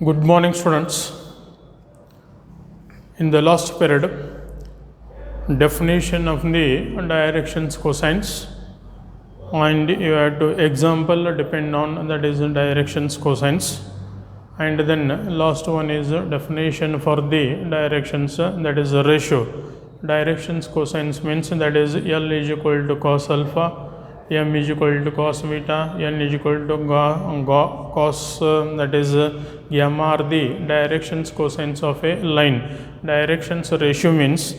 Good morning, students. In the last period, definition of the directions cosines, and you have to example depend on that is directions cosines, and then last one is definition for the directions, that is a ratio. Directions cosines means that is L is equal to cos alpha, m is equal to cos beta, n is equal to cos that is gamma are the directions cosines of a line. Directions ratio means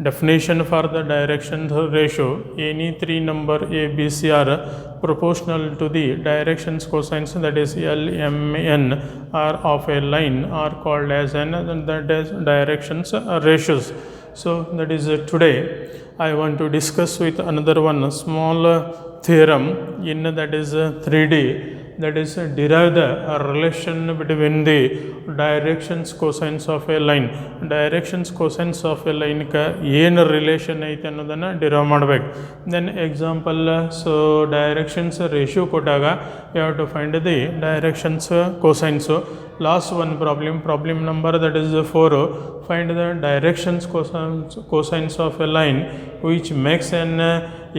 definition for the direction ratio, any three number a, b, c are proportional to the directions cosines, that is L, m, n are of a line are called as that is directions ratios. So that is today I want to discuss with another one small theorem in that is 3D, that is derive the relation between the directions cosines of a line. Directions cosines of a line ka ಏನು relation ಐತೆ ಅನ್ನೋದನ್ನು derive ಮಾಡಬೇಕು. Then example, so directions ratio ಕೊಟ್ಟಾಗ you have to find the directions cosines. Last one problem number that is 4, find the directions cosines of a line which makes an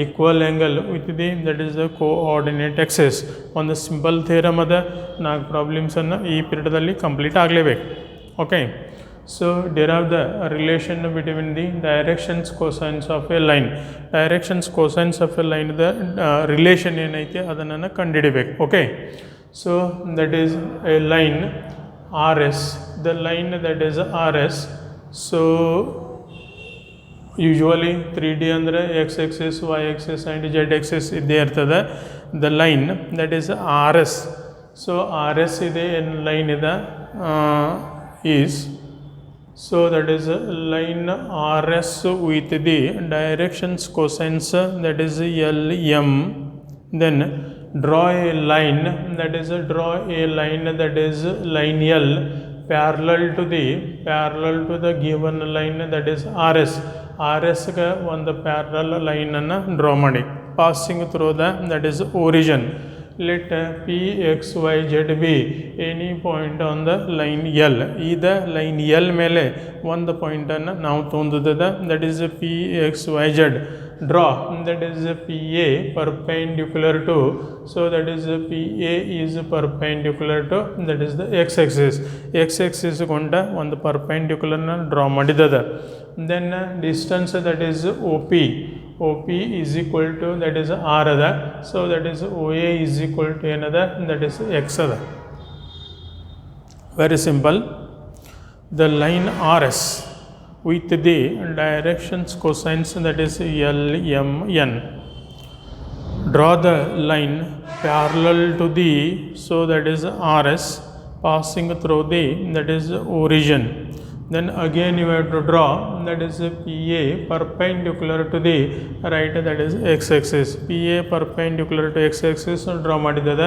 equal angle with the that is the coordinate axis. ಒಂದು simple theorem ಅದ, 4 ಪ್ರಾಬ್ಲಮ್ಸನ್ನು ಈ ಪೀರಿಯಡಲ್ಲಿ complete ಆಗಲೇಬೇಕು. Okay, so derive the relation between the directions cosines of a line. Directions cosines of a ಲೈನ್ದ relation ಏನೈತೆ ಅದನ್ನು ಕಂಡುಹಿಡಿಬೇಕು. Okay, so that is a line RS, the line that is RS. So usually 3D ಅಂದರೆ x axis, y axis and z axis ಇದ್ದೇ ಇರ್ತದೆ. the line that is RS, so RS ಇದೆ, ಏನು line ಇದೆ is, so that is line RS with the directions cosines that is L, M. Then draw a line that is line L parallel to the given line that is RS. RS ಗೆ ಒಂದು parallel ಲೈನನ್ನು draw ಮಾಡಿ, passing through that is origin. Let P, X, Y, Z be any point on the line L. ಇದ line L ಮೇಲೆ ಒಂದು ಪಾಯಿಂಟನ್ನು ನಾವು ತೊಗೊಂಡಿದ್ದ, that is P, X, Y, Z. Draw that is PA perpendicular to, so that is PA is perpendicular to that is the x axis. X axis ಗೊಂಡ ಒಂದು ಪರ್ಪೆಂಡಿಕ್ಯುಲರ್ನ draw ಮಾಡಿದ್ದದ. Then distance that is OP is equal to that is R ಅದ, so that is OA is equal to ಏನದ, that is x ಅದ. Very simple. The line RS with the directions cosines that is L, M, N. Draw the line parallel to the, so that is RS, passing through the that is origin. Then again you have to draw that is PA perpendicular to the right, that is x axis. PA perpendicular to x axis draw ಮಾಡಿದ್ದದ.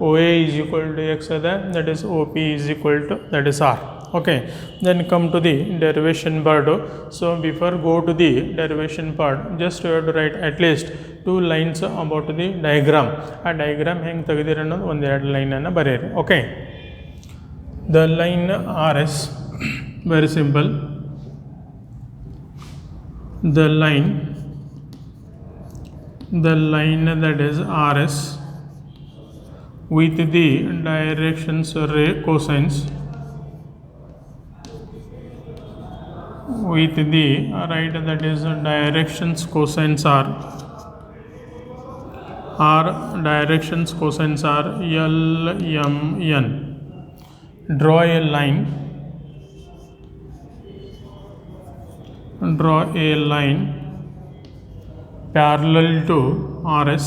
OA is equal to x ಅದ, that is OP is equal to that is R. Okay, then come to the derivation part. So before go to the derivation part, just you have to write at least 2 lines about the diagram. ಆ diagram ಹೆಂಗೆ ತೆಗೆದಿರ ಅನ್ನೋದು ಒಂದೆರಡು ಲೈನನ್ನು ಬರೆಯಿರಿ. Okay, the line RS, very simple. The line that is RS with the directions cosines with the right, that is directions cosines are directions cosines are L, M, N. Draw a line parallel to RS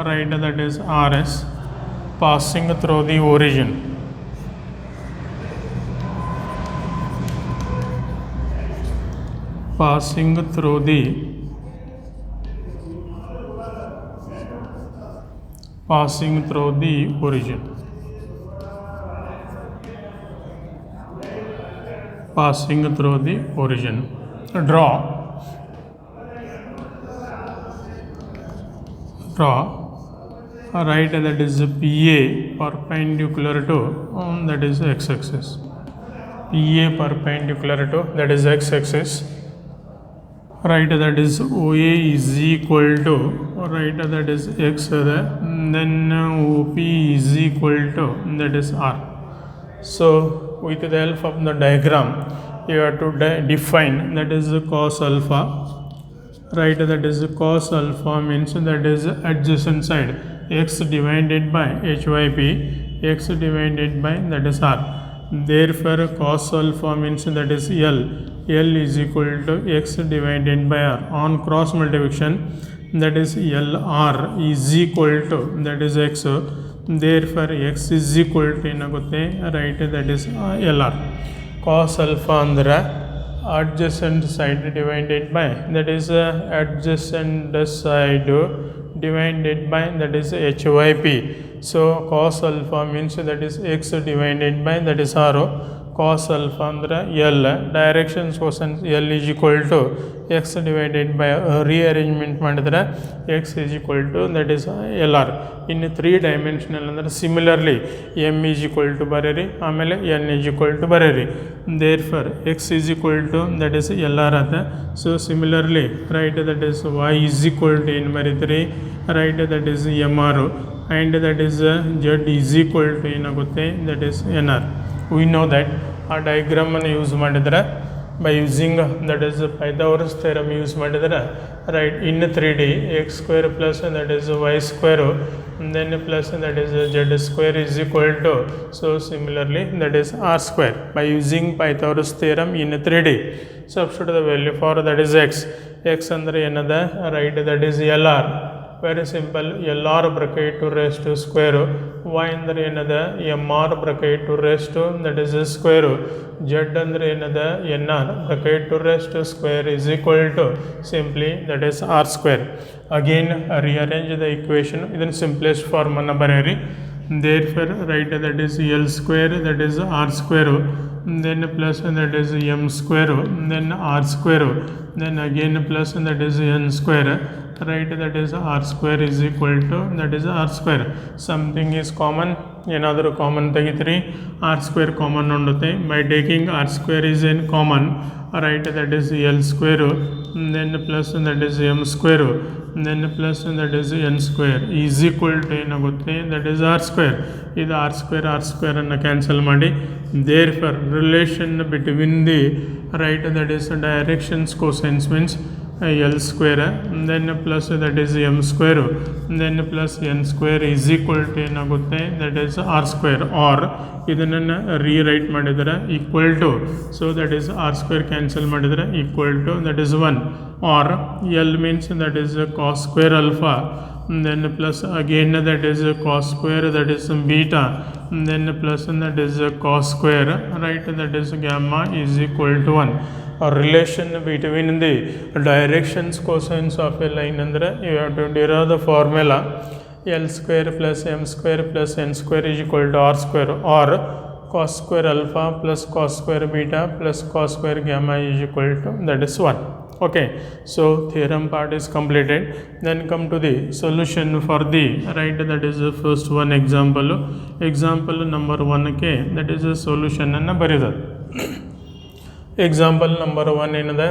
right, that is RS, passing through the origin. Passing through the origin. Passing through the origin. Draw draw. Right, that is PA perpendicular to that is x-axis. PA perpendicular to that is x-axis. Right, that is OA is equal to right, that is x, then OP is equal to that is R. So with the help of the diagram you have to define that is cos alpha. Right, that is cos alpha means that is adjacent side x divided by HYP, x divided by that is R. Therefore cos alpha means that is L is equal to x divided by R. On cross multiplication that is LR is equal to that is x. Therefore x is equal to ಏನಾಗುತ್ತೆ right, that is LR. cos alpha ಅಂದರೆ adjacent side divided by that is adjacent side divided by that is HYP. So cos alpha means that is x divided by that is R. cos alpha ಅಂದರೆ L. Directions cosines L is equal to x divided by rearrangement ಮಾಡಿದ್ರೆ x is equal to that is LR. in 3 dimensional ಅಂದರೆ similarly m is equal to ಬರೀರಿ, ಆಮೇಲೆ n is equal to ಬರೀರಿ. therefore x is equal to that is LR ಆತ. so similarly right, that is y is equal to ಏನು ಬರೀತೀರಿ right, that is MR and that is z is equal to ಏನಾಗುತ್ತೆ that is NR. we know that ಆ ಡಯಾಗ್ರಾಮನ್ನು use ಮಾಡಿದರೆ by using that is Pythagoras theorem use ಮಾಡಿದರೆ right, in 3D x square plus that is y square then plus that is z square is equal to, so similarly that is R square. by using Pythagoras theorem in 3D substitute the value for that is x ಅಂದರೆ ಏನದ right, that is LR. very simple, LR bracket to raise to square, y ಅಂದರೆ ಏನದ MR bracket to raise to that is square, z ಅಂದರೆ ಏನದ NR bracket to raise to square is equal to simply that is R square. again rearrange the equation, ಇದನ್ನು simplest form ಅನ್ನು ಬರೆಯಿರಿ. therefore right, that is L square that is R square then plus that is M square then R square then again plus that is N square right, that is R square is equal to that is R square. something is common, ಏನಾದರೂ common ತೆಗಿತೀರಿ R square common ಉಂಡುತ್ತೆ. by taking R square is in common right, that is L square then plus that is M square then plus that is N square is equal to ಏನಾಗುತ್ತೆ that is R square. ಇದು R square ಅನ್ನು cancel ಮಾಡಿ. therefore relation between the right, that is directions cosines means L square then plus that is M square then plus N square is equal to ಏನಾಗುತ್ತೆ that is R square. or ಇದನ್ನು rewrite ಮಾಡಿದರೆ equal to, so that is R square cancel ಮಾಡಿದರೆ equal to that is 1. or L means that is cos square alpha then plus again that is cos square that is beta then plus that is cos square right, that is gamma is equal to 1. a relation between the directions cosines of a line ಅಂದರೆ you have to derive the formula L square plus M square plus N square is equal to R square, or cos square alpha plus cos square beta plus cos square gamma is equal to that is 1. okay, so theorem part is completed. then come to the solution for the right, that is the first one example number 1 ಕ್ಕೆ that is the solution ಅನ್ನು ಬರೆಯೋದು. example number 1 ಏನದ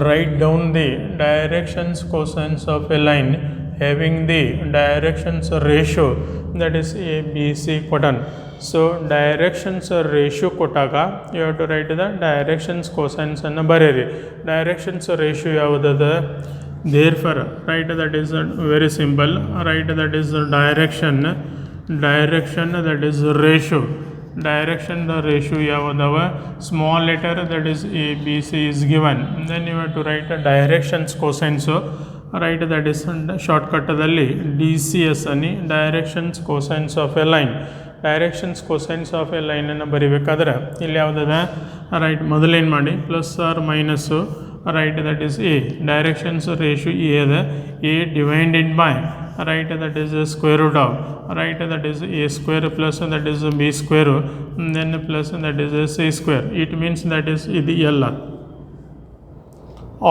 write down the directions cosines of a line having the directions ratio that is A B C ಕೊಟ್ಟಾನ. so directions ratio ಕೊಟ್ಟಾಗ you have to write the directions cosines ಅನ್ನು ಬರೆಯಿರಿ. directions ratio ಯಾವುದದ therefore right, that is very simple right, that is direction that is ratio. direction the ratio ಯಾವುದವ small letter that is A B C is given, then you have to write a directions cosines right, that is ಶಾರ್ಟ್ಕಟ್ಟದಲ್ಲಿ DCS ಅನ್ನಿ directions cosines of a line. directions cosines of a line ಅನ್ನು ಬರಿಬೇಕಾದ್ರೆ ಇಲ್ಲಿ ಯಾವುದದ right ಮೊದಲೇನು ಮಾಡಿ plus or minus right, that is A. directions ratio A ಅದ A divided by right, that is square root of right, that is A square plus that is B square then plus that is C square. it means that is ಇದು L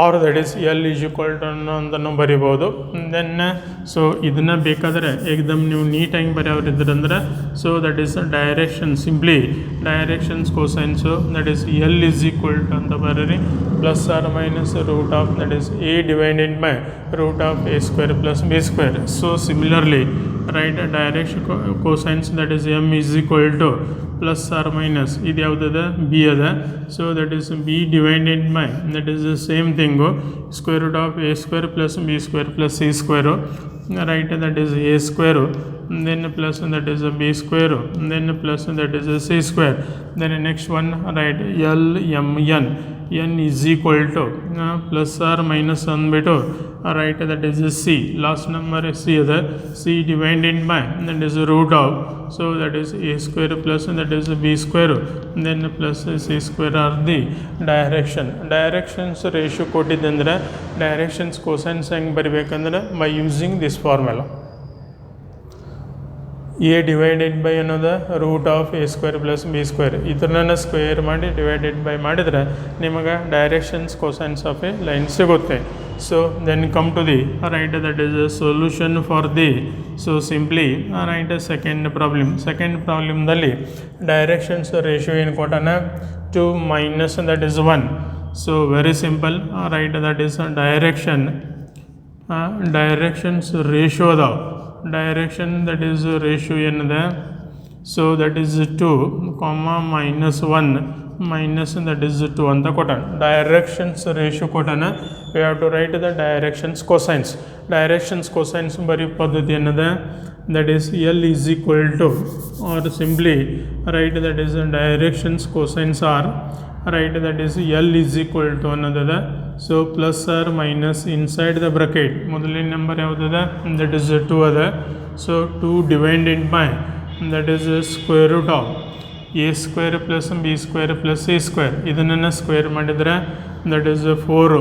or that is L is equal to ಅಂತಲೂ ಬರಿಬೋದು. Then so ಇದನ್ನು ಬೇಕಾದರೆ ಏಕ್ದಮ್ ನೀವು ನೀಟಾಗಿ ಬರೆಯೋರಿದ್ರಂದ್ರೆ so that is direction simply directions cosines that is L is equal to ಅಂತ ಬರೀರಿ plus R minus root of that is A divided by root of A square plus B square. So similarly right direction cosines that is M is equal to plus R minus ಇದು ಯಾವುದದ B ಅದ. So that is b divided by that is the same thing square root of A square plus B square plus c square right that is a square then plus that is a b square then plus that is a c square then next one right l m n is equal to plus or minus ಅಂದ್ಬಿಟ್ಟು right that is a c last number is c other c divided by that is a root of so that is a square plus that is a b square then plus c square are the directions ratio ಕೊಟ್ಟಿದ್ದಂದ್ರೆ directions cosines ಹೆಂಗೆ ಬರಿಬೇಕಂದ್ರೆ by using this formula A divided by ಅನ್ನೋದು root of A square plus B square ಇದನ್ನ square ಮಾಡಿ divided by ಮಾಡಿದರೆ ನಿಮಗೆ directions cosines of a line ಸಿಗುತ್ತೆ. So then come to the right that is a solution for the so simply right second ಪ್ರಾಬ್ಲಮ್ದಲ್ಲಿ directions ratio ಏನು ಕೊಟ್ಟಾನ 2 minus that is 1. So very simple right that is directions ratio ಅದಾವ direction that is ratio ಏನದ so that is 2 comma minus 1 minus that is 2 ಅಂತ ಕೊಟ್ಟಾನ. directions ratio ಕೊಟ್ಟಾನ we have to write the directions cosines ಬರೀ ಪದ್ಧತಿ ಏನದ that is L is equal to or simply write that is directions cosines are right that is L is equal to ಅನ್ನೋದದ. So plus R minus inside the bracket ಮೊದಲನೇ number ಯಾವುದದ that is 2 ಅದ. So 2 divided by that is square root of A square plus B square plus C square ಇದನ್ನು square ಮಾಡಿದರೆ that is 4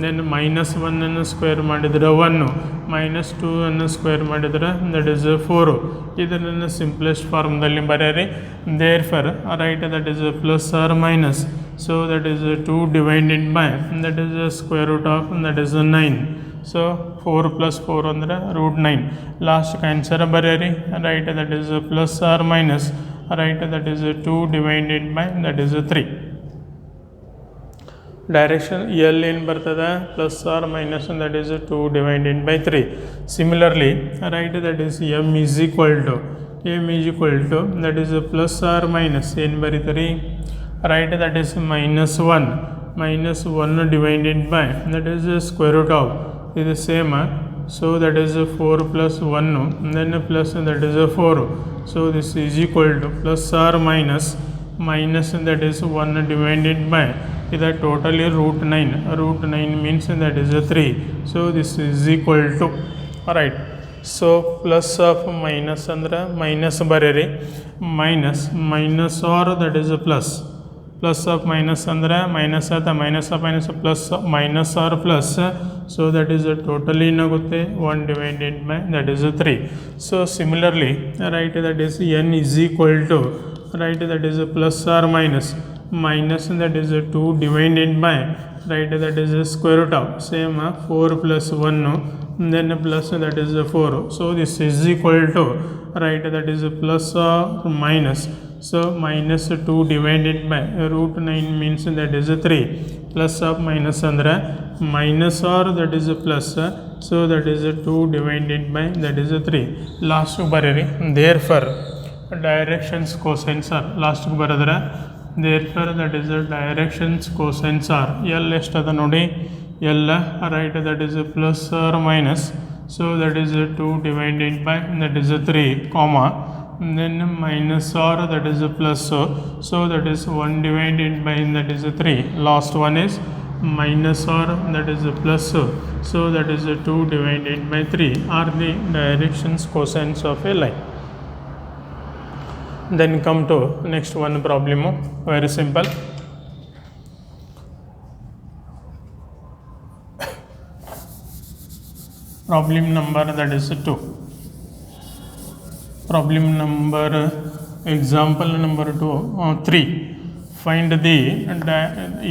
then minus 1 square ಮಾಡಿದರೆ 1 minus 2 square ಮಾಡಿದರೆ that is 4 ಇದನ್ನು simplest ಫಾರ್ಮ್ದಲ್ಲಿ ಬರೆಯಿರಿ. Therefore right that is plus R minus so that is 2 divided by that is square root of that is 9. so 4 plus 4 ಅಂದರೆ root 9 last answer ಬರೆಯಿರಿ right that is plus R minus right that is 2 divided by that is 3. Direction l ಏನು ಬರ್ತದೆ plus R minus that is 2 divided by 3. Similarly right that is M is equal to that is plus R minus ಏನು ಬರೀತೀರಿ right that is minus 1 divided by that is square root of is the same so that is 4 plus 1 then plus that is 4 so this is equal to plus or minus that is 1 divided by is totally root 9 means that is 3 so this is equal to right. So plus of minus ಅಂದ್ರೆ minus ಬರೀರಿ minus r that is plus of minus ಅಂದರೆ minus ಆತ minus of minus plus minus r plus so that is totally ಏನಾಗುತ್ತೆ 1 divided by that is 3. So similarly right that is n is equal to right that is plus R minus that is 2 divided by right that is square root of same 4 plus 1 then plus that is 4 so this is equal to right that is plus or minus. So minus 2 divided by root 9 means that is 3 plus of minus andre minus or that is plus so that is 2 divided by that is 3. last barari therefore directions cosines are last baradra therefore that is directions cosines are L estada nodi L right that is plus or minus so that is 2 divided by that is 3 comma then minus or that is a plus so that is 1 divided by that is a 3 last one is minus or that is a plus so that is a 2 divided by 3 are the directions cosines of a line. Then come to next one problem very simple. Problem number that is 2. Problem number example number 3 find the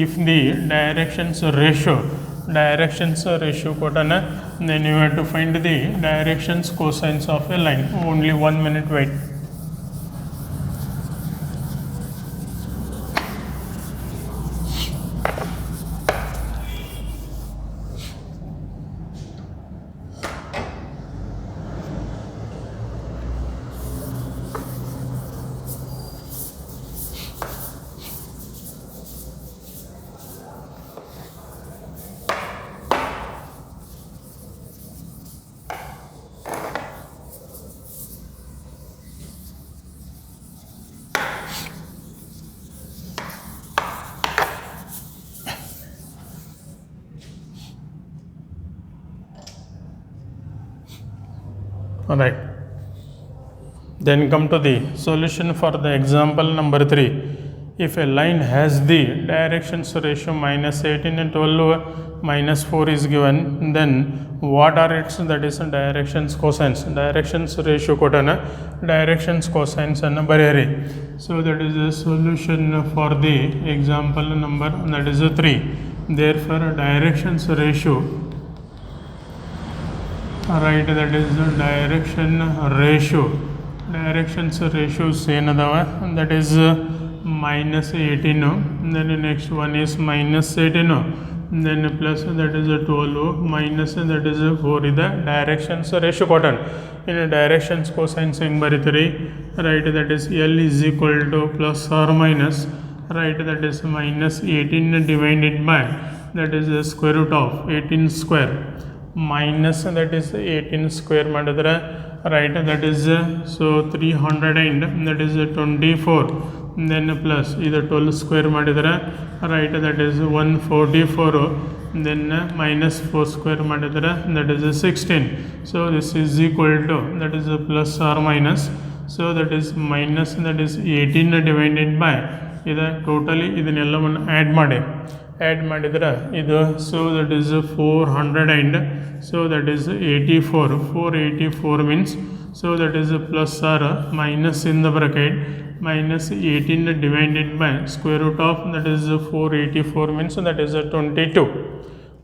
if the directions ratio directions ratio ಕೊಟ್ಟಾನ, then you have to find the directions cosines of a line. Only 1 minute wait. Alright, then come to the solution for the example number 3. If a line has the directions ratio minus 18 and 12 minus 4 is given, then what are its, that is directions cosines. Directions ratio ಕೊಟ್ಟಾನ, directions cosines ಅನ್ನು ಬರೆಯಿರಿ. So that is the solution for the example number, that is 3. Therefore directions ratio, right, that is the direction ratio. Directions ratios ಏನದಾವ, that is minus 18, then the next one is minus 18, then plus that is 12, minus that is 4 ಇದೆ directions ratio ಕೊಟ್ಟಾನ. ಇನ್ನು directions cosines ಹೆಂಗೆ ಬರೀತೀರಿ, right, that is L is equal to plus or minus, right, that is minus 18 divided by that is the square root of 18 square minus that is 18 square ಮಾಡಿದ್ರೆ, right, that is so 300 and that is 24, then plus ಇದು 12 square ಮಾಡಿದ್ರೆ, right, that is 144, then minus 4 square ಮಾಡಿದ್ರೆ that is 16. So this is equal to that is plus or minus, so that is minus that is 18 divided by ಇದು totally ಇದನ್ನೆಲ್ಲವನ್ನು add ಮಾಡಿದ್ರೆ ಇದು, so that is 400 and so that is 84. 484 means, so that is plus or minus in the bracket minus 18 divided by square root of that is 484 means that is 22.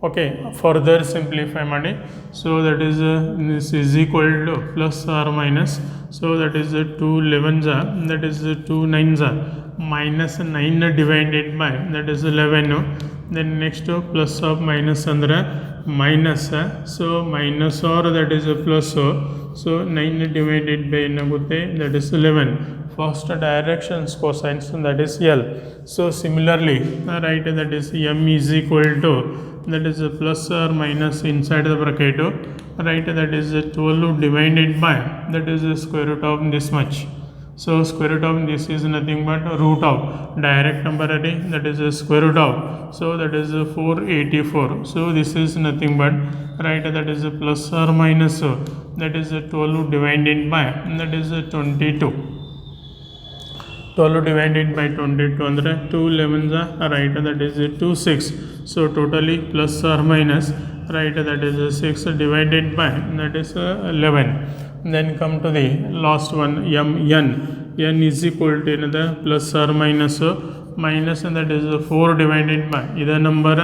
Okay, further simplify ಮಾಡಿ, so that is this is equal to plus or minus, so that is 2 11s, that is 2 9s, minus 9 divided by that is 11, then next plus of minus andre minus, so minus or that is plus, so 9 divided by ಏನಾಗುತ್ತೆ, that is 11. First directions cosines, that is L. So similarly, right, that is M is equal to that is plus or minus inside the bracket, right, that is 12 divided by that is the square root of this much. So square root of this is nothing but root of direct number, that is a square root of, so that is 484. So this is nothing but, right, that is a plus or minus, that is 12 divided by that is 22. 12 divided by 22 ಅಂದರೆ 2 11s, right, that is 2 6. So totally plus or minus, right, that is 6 divided by that is 11. Then come to the last one, n is equal to another plus or minus, minus that is 4 divided by the number,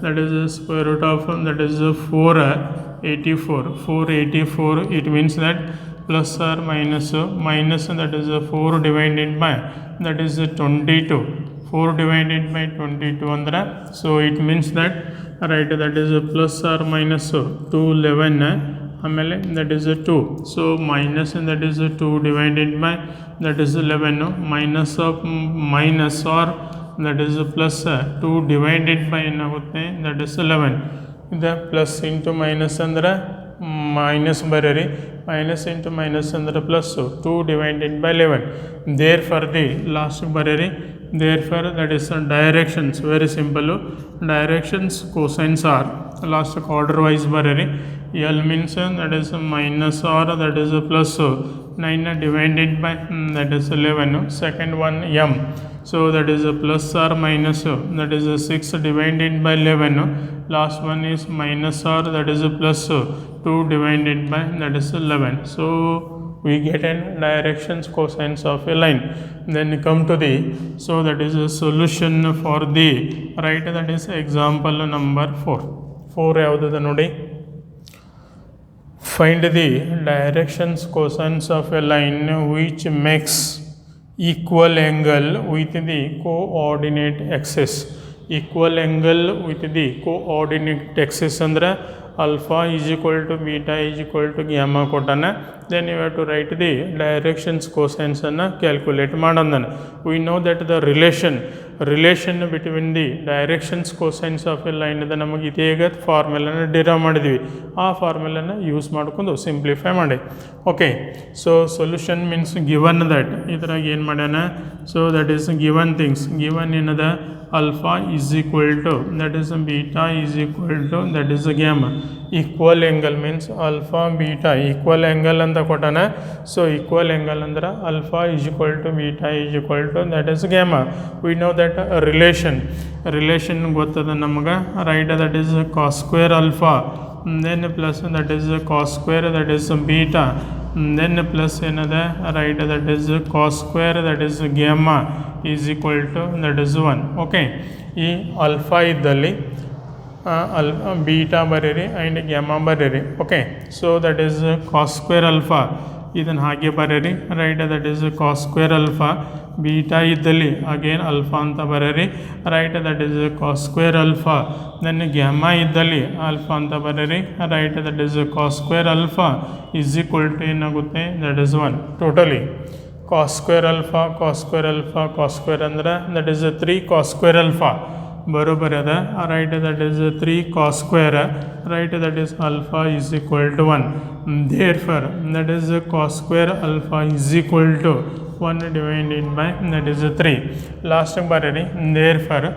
that is square root of that is 484. It means that plus or minus, minus that is 4 divided by that is 22. 4 divided by 22 andre, so it means that, right, that is plus or minus 2 11, ಆಮೇಲೆ that is 2, so minus that is 2 divided by that is 11, minus of minus or that is plus 2 divided by ಏನಾಗುತ್ತೆ, that is 11. ಇದು plus into minus ಅಂದ್ರೆ minus ಬರೀರಿ, minus into minus ಅಂದರೆ plus 2 divided by 11. Therefore the last ಬರೀರಿ, therefore that is directions, very simple, directions cosines are last order wise ಬರೀರಿ. L means that is minus or that is plus 9 divided by that is 11. Second one M, so that is plus or minus, that is 6 divided by 11. Last one is minus or that is plus 2 divided by that is 11. So we get an directions cosines of a line. Then come to the, so that is a solution for the, right, that is example number 4. 4 ಯಾವುದಿದೆ ನೋಡಿ. Find the directions cosines of a line which makes equal angle with the coordinate axis. Equal angle with the coordinate axis ಅಂದರೆ alpha is equal to beta is equal to gamma ಕೊಟ್ಟಾನೆ. Then you have to write the directions cosines ಅನ್ನು calculate ಮಾಡೋಣ. We know that the relation between the directions cosines of a line ಇದೆ ನಮಗೆ ಇದೀಗ ಫಾರ್ಮುಲಾನ derive ಮಾಡಿದ್ವಿ. ಆ ಫಾರ್ಮುಲಾನ use ಮಾಡ್ಕೊಂಡು simplify ಮಾಡಿ. Okay, so solution means given that ಇದ್ರಾಗ ಏನು ಮಾಡ್ಯಾನ. So that is given things. Given ಏನದ alpha is equal to that is beta is equal to that is gamma. Equal angle means alpha beta equal angle ಅಂತ ಕೊಟ್ಟಾನ. So equal angle ಅಂದ್ರೆ alpha is equal to beta is equal to that is gamma. We know that relation ಗೊತ್ತದ ನಮಗೆ, right? That is cos square alpha then plus that is cos square that is beta then plus ಏನದ, right? That is cos square that is gamma is equal to that is 1. Okay, ಈ alpha ಇದ್ದಲ್ಲಿ beta ಬರೀರಿ and gamma ಬರೀರಿ. Okay, so that is cos square alpha ಇದನ್ನು ಹಾಗೆ ಬರೀರಿ, right? That is cos square alpha. Beta ಇದ್ದಲ್ಲಿ again alpha ಅಂತ ಬರೀರಿ, right? That is cos square alpha. Then gamma ಇದ್ದಲ್ಲಿ ಅಲ್ಫಾ ಅಂತ ಬರೀರಿ, right? That is cos square alpha is equal to ಏನಾಗುತ್ತೆ, that is 1. Totally cos square alpha cos square alpha cos square ಅಂದ್ರೆ that is 3 cos square alpha ಬರೋಬರ್ ಅದ, right? That is 3 cos square, right? That is alpha is equal to 1. therefore that is cos square alpha is equal to 1 divided by that is 3. Last ಬರೀರಿ therefore.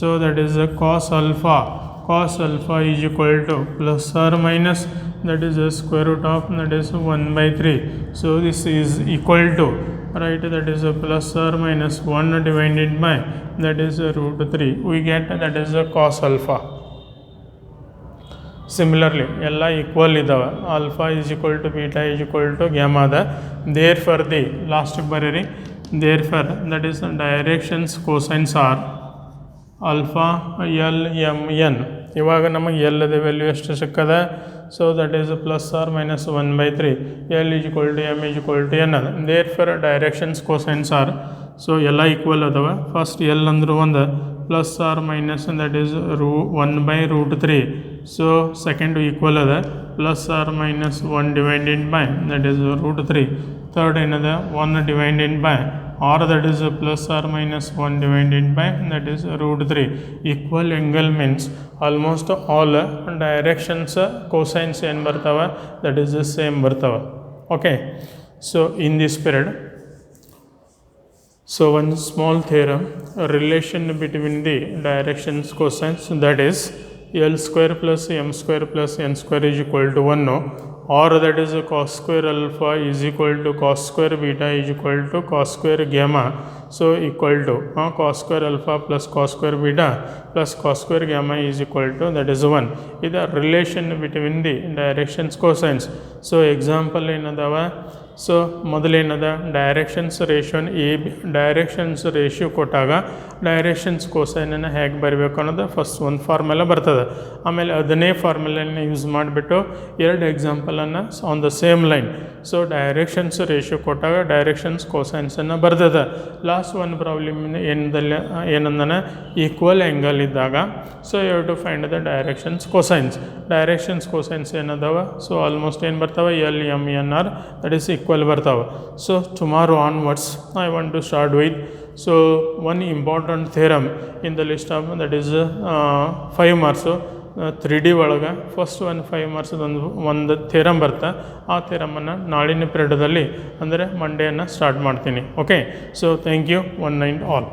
so that is cos alpha is equal to plus or minus that is square root of that is 1 by 3. so this is equal to, right? That is plus or minus 1 divided by that is root 3. we get that is cos alpha. Similarly ಎಲ್ಲ equal ಇದ್ದಾವೆ. Alpha is equal to beta is equal to gamma ಅದ. therefore the ಲಾಸ್ಟಿಗೆ ಬರೀರಿ therefore that is directions cosines are alpha l m n. ಇವಾಗ ನಮಗೆ ಎಲ್ಲದ value ಎಷ್ಟು ಸಿಕ್ಕದ. So that is plus R minus 1 by 3. L is equal to M is equal to N ಅದ. therefore directions cosines are, so ಎಲ್ಲ equal ಅದಾವ. First L ಅಂದ್ರೆ ಒಂದು plus R minus that is 1 by root 3. So second equal ಅದ plus R minus 1 divided by that is root 3. Third ಏನದ 1 divided by or that is plus or minus 1 divided by that is root 3. equal angle means almost all directions cosines ಏನು ಬರ್ತಾವ, that is the same ಬರ್ತಾವ. okay, so in this period, so one small theorem, a relation between the directions cosines, that is l square plus m square plus n square is equal to 1, or that is cos square alpha is equal to cos square beta is equal to cos square gamma. so equal to cos square alpha plus cos square beta plus cos square gamma is equal to that is 1. ಇದು relation between the directions cosines. so example ಏನದಾವ. So ಮೊದಲೇನದ directions ರೇಷಿಯೋನ್ directions ratio ಕೊಟ್ಟಾಗ directions ಕೋಸೈನನ್ನು ಹೇಗೆ ಬರಬೇಕು ಅನ್ನೋದು first ಒಂದು formula ಬರ್ತದೆ. ಆಮೇಲೆ ಅದನ್ನೇ ಫಾರ್ಮುಲನ್ನ ಯೂಸ್ ಮಾಡಿಬಿಟ್ಟು ಎರಡು ಎಕ್ಸಾಂಪಲನ್ನು on the same line. So directions ratio ಕೊಟ್ಟಾಗ ಡೈರೆಕ್ಷನ್ಸ್ ಕೋಸೈನ್ಸನ್ನು ಬರ್ತದೆ. ಲಾಸ್ಟ್ ಒಂದು ಪ್ರಾಬ್ಲಮ್ ಏನಂದನ ಈಕ್ವಲ್ ಆ್ಯಂಗಲ್ ಇದ್ದಾಗ so you have to find the directions cosines ಏನದಾವ. ಸೊ ಆಲ್ಮೋಸ್ಟ್ ಏನು ಬರ್ತಾವೆ, L M N or that is equal ಬರ್ತಾವೆ. So tomorrow onwards I want to start with so one important theorem in the list of that is 5 marks 3D ಒಳಗೆ. First 5 ಮಾರ್ಕ್ಸದೊಂದು ಒಂದು theorem ಬರ್ತಾ, ಆ ಥಿಯರಮನ್ನು ನಾಳಿನ ಪೀರಿಯಡಲ್ಲಿ ಅಂದರೆ ಮಂಡೇಯನ್ನು ಸ್ಟಾರ್ಟ್ ಮಾಡ್ತೀನಿ. Okay, so thank you. 1 9 all.